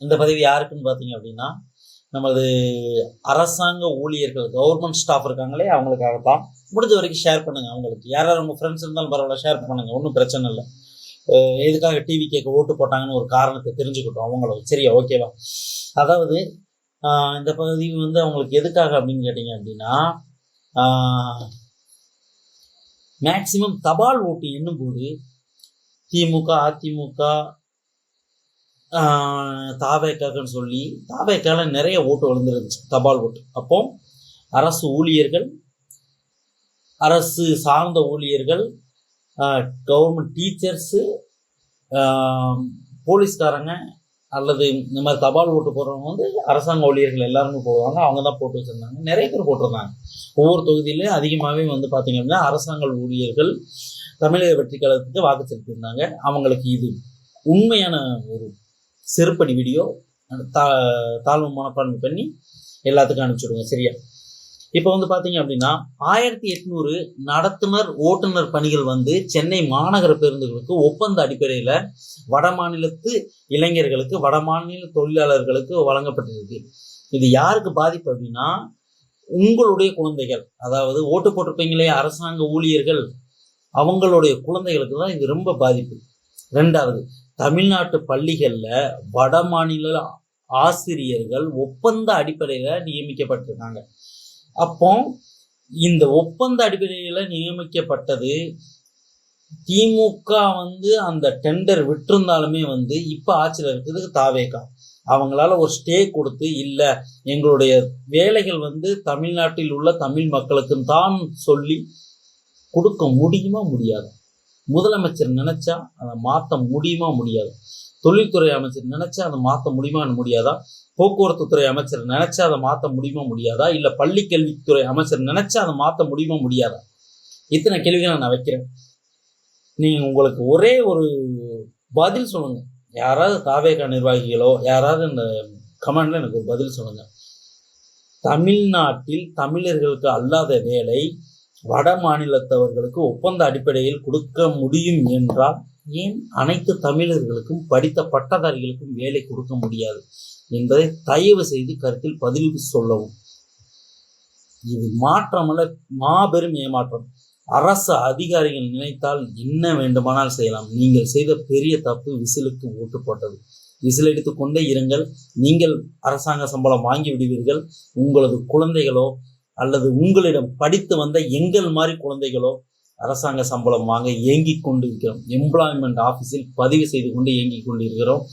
இந்த பதவி யாருக்குன்னு பார்த்தீங்க அப்படின்னா, நமது அரசாங்க ஊழியர்கள், கவர்மெண்ட் ஸ்டாஃப் இருக்காங்களே அவங்களுக்காகத்தான். முடிஞ்ச வரைக்கும் ஷேர் பண்ணுங்க. அவங்களுக்கு யாராவது உங்கள் ஃப்ரெண்ட்ஸ் இருந்தாலும் பரவாயில்ல, ஷேர் பண்ணுங்க, ஒன்றும் பிரச்சனை இல்லை. எதுக்காக டிவி கேட்க ஓட்டு போட்டாங்கன்னு ஒரு காரணத்தை தெரிஞ்சுக்கிட்டோம் அவங்கள. சரியா, ஓகேவா? அதாவது இந்த பகுதி வந்து அவங்களுக்கு எதுக்காக அப்படின்னு கேட்டீங்க அப்படின்னா, மேக்சிமம் தபால் ஓட்டு எண்ணும்போது திமுக, அதிமுக, தாவேக்கான்னு சொல்லி தாவேக்கால நிறைய ஓட்டு விழுந்துருந்துச்சு, தபால் ஓட்டு. அப்போ அரசு ஊழியர்கள், அரசு சார்ந்த ஊழியர்கள், கவர்மெண்ட் டீச்சர்ஸு, போலீஸ்காரங்க அல்லது இந்த மாதிரி தபால் ஓட்டு போடுறவங்க வந்து அரசாங்க ஊழியர்கள் எல்லாருமே போடுவாங்க. அவங்க தான் போட்டு வச்சுருந்தாங்க. நிறைய பேர் போட்டிருந்தாங்க. ஒவ்வொரு தொகுதியிலே அதிகமாகவே வந்து பார்த்தீங்க அப்படின்னா அரசாங்க ஊழியர்கள் தமிழக வெற்றி கழகத்துக்கு வாக்கு செலுத்தியிருந்தாங்க. அவங்களுக்கு இது உண்மையான ஒரு செருப்படி வீடியோ தாழ்வு மனப்பான்மை பண்ணி எல்லாத்துக்கும் அனுப்பிச்சுடுங்க. சரியா? இப்போ வந்து பார்த்தீங்க அப்படின்னா 1800 நடத்துனர் ஓட்டுநர் பணிகள் வந்து சென்னை மாநகர பேருந்துகளுக்கு ஒப்பந்த அடிப்படையில் வடமாநிலத்து இளைஞர்களுக்கு, வடமாநில தொழிலாளர்களுக்கு வழங்கப்பட்டிருக்கு. இது யாருக்கு பாதிப்பு அப்படின்னா, உங்களுடைய குழந்தைகள், அதாவது ஓட்டு போட்டிருப்பீங்களே அரசாங்க ஊழியர்கள், அவங்களுடைய குழந்தைகளுக்கு தான் இது ரொம்ப பாதிப்பு. ரெண்டாவது, தமிழ்நாட்டு பள்ளிகளில் வடமாநில ஆசிரியர்கள் ஒப்பந்த அடிப்படையில் நியமிக்கப்பட்டிருக்காங்க. அப்போ இந்த ஒப்பந்த அடிப்படையில் நியமிக்கப்பட்டது திமுக வந்து அந்த டெண்டர் விட்டிருந்தாலுமே வந்து இப்போ ஆட்சியில் இருக்கிறதுக்கு தாவேகா அவங்களால ஒரு ஸ்டே கொடுத்து, இல்லை எங்களுடைய வேலைகள் வந்து தமிழ்நாட்டில் உள்ள தமிழ் மக்களுக்கு தான் சொல்லி கொடுக்க முடியுமா முடியாது? முதலமைச்சர் நினைச்சா அதை மாற்ற முடியுமா முடியாது? தொழில்துறை அமைச்சர் நினைச்சா அதை மாற்ற முடியுமா முடியாதா? போக்குவரத்து துறை அமைச்சர் நினைச்சா அதை மாற்ற முடியுமா முடியாதா? இல்லை பள்ளி கல்வித்துறை அமைச்சர் நினைச்சா அதை மாற்ற முடியுமா முடியாதா? இத்தனை கேள்விகளை நான் வைக்கிறேன். நீங்கள் உங்களுக்கு ஒரே ஒரு பதில் சொல்லுங்க. யாராவது தாவேகா நிர்வாகிகளோ யாராவது இந்த கமெண்ட்ல எனக்கு ஒரு பதில் சொல்லுங்க. தமிழ்நாட்டில் தமிழர்களுக்கு அல்லாத வேலை வட மாநிலத்தவர்களுக்கு ஒப்பந்த அடிப்படையில் கொடுக்க முடியும் என்றால் ஏன் அனைத்து தமிழர்களுக்கும், படித்த பட்டதாரிகளுக்கும் வேலை கொடுக்க முடியாது என்பதை தயவு செய்து கருத்தில் பதிவு சொல்லவும். இது மாற்றமல்ல, மாபெரும் ஏமாற்றம். அரசு அதிகாரிகள் நினைத்தால் என்ன வேண்டுமானால் செய்யலாம். நீங்கள் செய்த பெரிய தப்பு விசிலுக்கு ஓட்டு போட்டது. விசில் எடுத்துக் கொண்டே இருங்கள். நீங்கள் அரசாங்க சம்பளம் வாங்கி விடுவீர்கள். உங்களது குழந்தைகளோ அல்லது உங்களிடம் படித்து வந்த எங்கள் மாதிரி குழந்தைகளோ அரசாங்க சம்பளம் வாங்க ஏங்கிக் கொண்டு இருக்கிறோம். எம்ப்ளாய்மெண்ட் ஆஃபீஸில் பதிவு செய்து கொண்டு ஏங்கிக் கொண்டு இருக்கிறோம்.